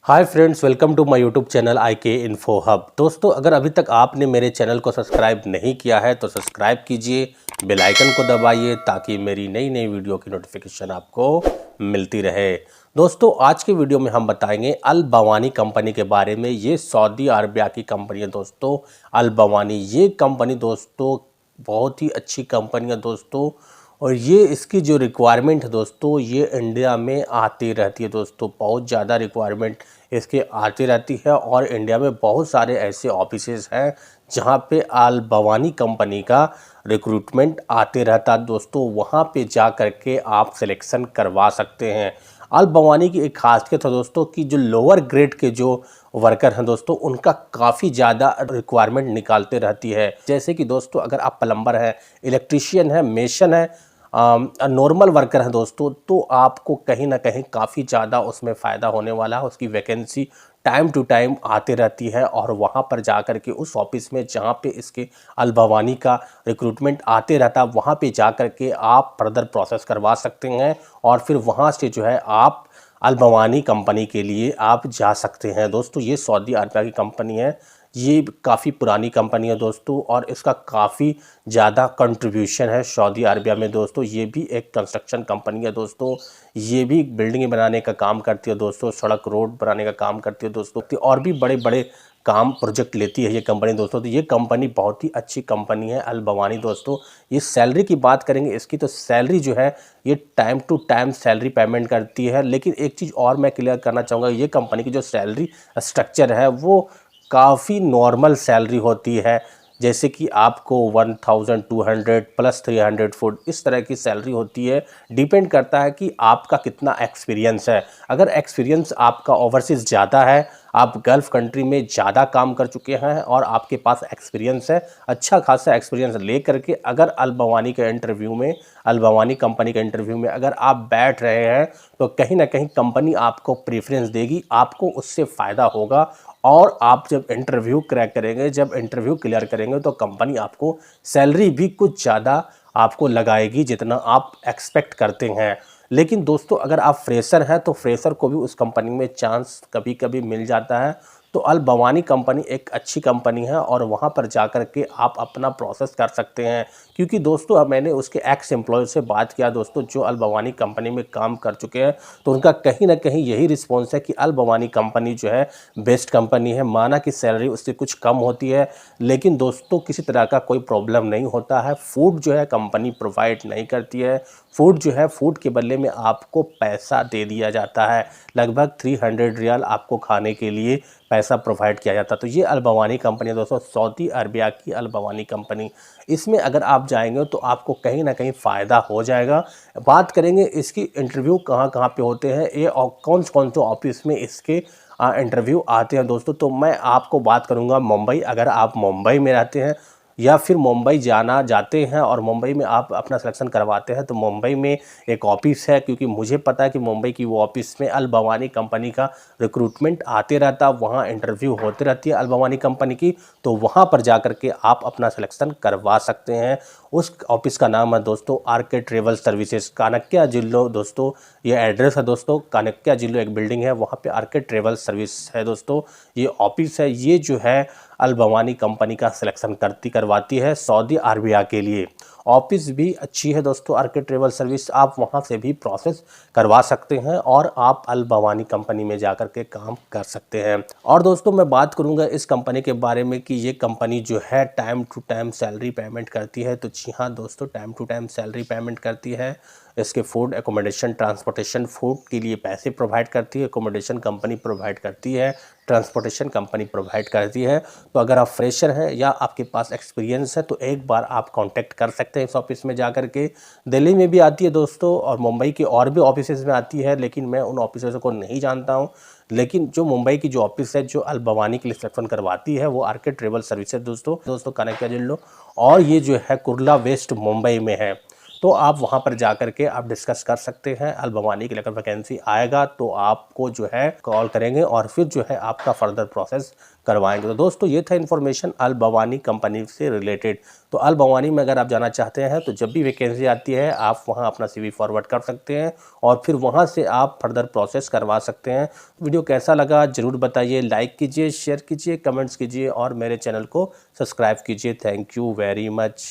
Hi friends, welcome to my YouTube channel IK info hub. दोस्तों, अगर अभी तक आपने मेरे चैनल को सब्सक्राइब नहीं किया है तो सब्सक्राइब कीजिए, बेल आइकन को दबाइए ताकि मेरी नई नई वीडियो की नोटिफिकेशन आपको मिलती रहे। दोस्तों, आज के वीडियो में हम बताएंगे अल बवानी कंपनी के बारे में। ये सऊदी अरबिया की कंपनी है दोस्तों, अल बवानी। ये कंपनी दोस्तों बहुत ही अच्छी कंपनी है दोस्तों, और ये इसकी जो रिक्वायरमेंट है दोस्तों, ये इंडिया में आती रहती है दोस्तों। बहुत ज़्यादा रिक्वायरमेंट इसके आती रहती है, और इंडिया में बहुत सारे ऐसे ऑफिसेज हैं जहाँ पे अल बवानी कंपनी का रिक्रूटमेंट आते रहता है दोस्तों। वहाँ पे जा कर के आप सिलेक्शन करवा सकते हैं। अल बवानी की एक खासियत है दोस्तों कि जो लोअर ग्रेड के जो वर्कर हैं दोस्तों, उनका काफ़ी ज़्यादा रिक्वायरमेंट निकालते रहती है। जैसे कि दोस्तों, अगर आप प्लम्बर हैं, इलेक्ट्रीशियन है, मेसन है, नॉर्मल वर्कर हैं दोस्तों, तो आपको कहीं ना कहीं काफ़ी ज़्यादा उसमें फ़ायदा होने वाला है। उसकी वैकेंसी टाइम टू टाइम आती रहती है, और वहाँ पर जा कर के उस ऑफिस में जहाँ पे इसके अल बवानी का रिक्रूटमेंट आते रहता है, वहाँ पे जा कर के आप फर्दर प्रोसेस करवा सकते हैं, और फिर वहाँ से जो है आप अल बवानी कंपनी के लिए आप जा सकते हैं दोस्तों। ये सऊदी अरबिया की कंपनी है। ये काफ़ी पुरानी कंपनी है दोस्तों, और इसका काफ़ी ज़्यादा कंट्रीब्यूशन है सऊदी अरबिया में दोस्तों। ये भी एक कंस्ट्रक्शन कंपनी है दोस्तों। ये भी बिल्डिंग बनाने का काम करती है दोस्तों, सड़क रोड बनाने का काम करती है दोस्तों, और भी बड़े बड़े काम प्रोजेक्ट लेती है ये कंपनी दोस्तों। तो ये कंपनी बहुत ही अच्छी कंपनी है अल बवानी दोस्तों। ये सैलरी की बात करेंगे इसकी, तो सैलरी जो है ये time to time salary payment करती है। लेकिन एक चीज़ और मैं क्लियर करना चाहूँगा, ये कंपनी की जो सैलरी स्ट्रक्चर है वो काफ़ी नॉर्मल सैलरी होती है। जैसे कि आपको 1200 प्लस 300 फुट इस तरह की सैलरी होती है। डिपेंड करता है कि आपका कितना एक्सपीरियंस है। अगर एक्सपीरियंस आपका ओवरसीज़ ज़्यादा है, आप गल्फ़ कंट्री में ज़्यादा काम कर चुके हैं और आपके पास एक्सपीरियंस है, अच्छा खासा एक्सपीरियंस ले करके अगर अल बवानी के इंटरव्यू में, अल बवानी कंपनी के इंटरव्यू में अगर आप बैठ रहे हैं, तो कहीं ना कहीं कंपनी आपको प्रेफरेंस देगी, आपको उससे फ़ायदा होगा। और आप जब इंटरव्यू क्रैक करेंगे, जब इंटरव्यू क्लियर करेंगे, तो कंपनी आपको सैलरी भी कुछ ज़्यादा आपको लगाएगी जितना आप एक्सपेक्ट करते हैं। लेकिन दोस्तों, अगर आप फ्रेशर हैं तो फ्रेशर को भी उस कंपनी में चांस कभी कभी मिल जाता है। तो अल बवानी कंपनी एक अच्छी कंपनी है, और वहाँ पर जा कर के आप अपना प्रोसेस कर सकते हैं। क्योंकि दोस्तों, अब मैंने उसके एक्स एम्प्लॉय से बात किया दोस्तों, जो अल बवानी कंपनी में काम कर चुके हैं, तो उनका कहीं ना कहीं यही रिस्पॉन्स है कि अल बवानी कंपनी जो है बेस्ट कंपनी है। माना कि सैलरी उससे कुछ कम होती है, लेकिन दोस्तों किसी तरह का कोई प्रॉब्लम नहीं होता है। फूड जो है कंपनी प्रोवाइड नहीं करती है। फूड जो है, फूड के बदले में आपको पैसा दे दिया जाता है। लगभग 300 रियाल आपको खाने के लिए पैसा प्रोवाइड किया जाता है। तो ये अल बवानी कंपनी है दोस्तों, सऊदी अरबिया की अल बवानी कंपनी। इसमें अगर आप जाएंगे तो आपको कहीं ना कहीं फ़ायदा हो जाएगा। बात करेंगे इसकी इंटरव्यू कहाँ कहाँ पे होते हैं, ये और कौन से ऑफिस में इसके इंटरव्यू आते हैं दोस्तों। तो मैं आपको बात करूँगा मुंबई। अगर आप मुंबई में रहते हैं या फिर मुंबई जाना जाते हैं और मुंबई में आप अपना सिलेक्शन करवाते हैं, तो मुंबई में एक ऑफिस है, क्योंकि मुझे पता है कि मुंबई की वो ऑफिस में अल बवानी कंपनी का रिक्रूटमेंट आते रहता, वहाँ इंटरव्यू होते रहती है अल बवानी कंपनी की। तो वहाँ पर जा कर के आप अपना सिलेक्शन करवा सकते हैं। उस ऑफिस का नाम है दोस्तों RK ट्रेवल सर्विसेज, कानक्या जिलो दोस्तों। ये एड्रेस है दोस्तों, कानक्या जिलो एक बिल्डिंग है, वहाँ पे RK ट्रेवल सर्विस है दोस्तों। ये ऑफिस है, ये जो है अल बवानी कंपनी का सिलेक्शन करवाती है सऊदी अरबिया के लिए। ऑफिस भी अच्छी है दोस्तों RK ट्रेवल सर्विस, आप वहां से भी प्रोसेस करवा सकते हैं और आप अल बवानी कंपनी में जाकर के काम कर सकते हैं। और दोस्तों, मैं बात करूंगा इस कंपनी के बारे में कि ये कंपनी जो है time to time salary payment करती है। तो जी हाँ दोस्तों, time to time salary payment करती है। इसके फूड, एकोमोडेशन, ट्रांसपोर्टेशन, फूड के लिए पैसे प्रोवाइड करती है, एकोमोडेशन कंपनी प्रोवाइड करती है, ट्रांसपोर्टेशन कंपनी प्रोवाइड करती है। तो अगर आप फ्रेशर हैं या आपके पास एक्सपीरियंस है, तो एक बार आप कांटेक्ट कर सकते हैं इस ऑफिस में जाकर के। दिल्ली में भी आती है दोस्तों, और मुंबई के और भी ऑफिसेज में आती है, लेकिन मैं उन ऑफिसर्स को नहीं जानता हूं। लेकिन जो मुंबई की जो ऑफिस है, जो अल बवानी के लिए सिलेक्शन करवाती है, वो RK ट्रेवल सर्विसेज दोस्तों कानक्या जिलो, और ये जो है कुर्ला वेस्ट मुंबई में है। तो आप वहां पर जा करके आप डिस्कस कर सकते हैं। अल बवानी के लिए अगर वैकेंसी आएगा तो आपको जो है कॉल करेंगे और फिर जो है आपका फर्दर प्रोसेस करवाएंगे। तो दोस्तों ये था इन्फॉर्मेशन अल बवानी कंपनी से रिलेटेड। तो अल बवानी में अगर आप जाना चाहते हैं तो जब भी वैकेंसी आती है आप वहां अपना CV फॉरवर्ड कर सकते हैं और फिर वहां से आप फर्दर प्रोसेस करवा सकते हैं। वीडियो कैसा लगा ज़रूर बताइए, लाइक कीजिए, शेयर कीजिए, कमेंट्स कीजिए और मेरे चैनल को सब्सक्राइब कीजिए। Thank you very much.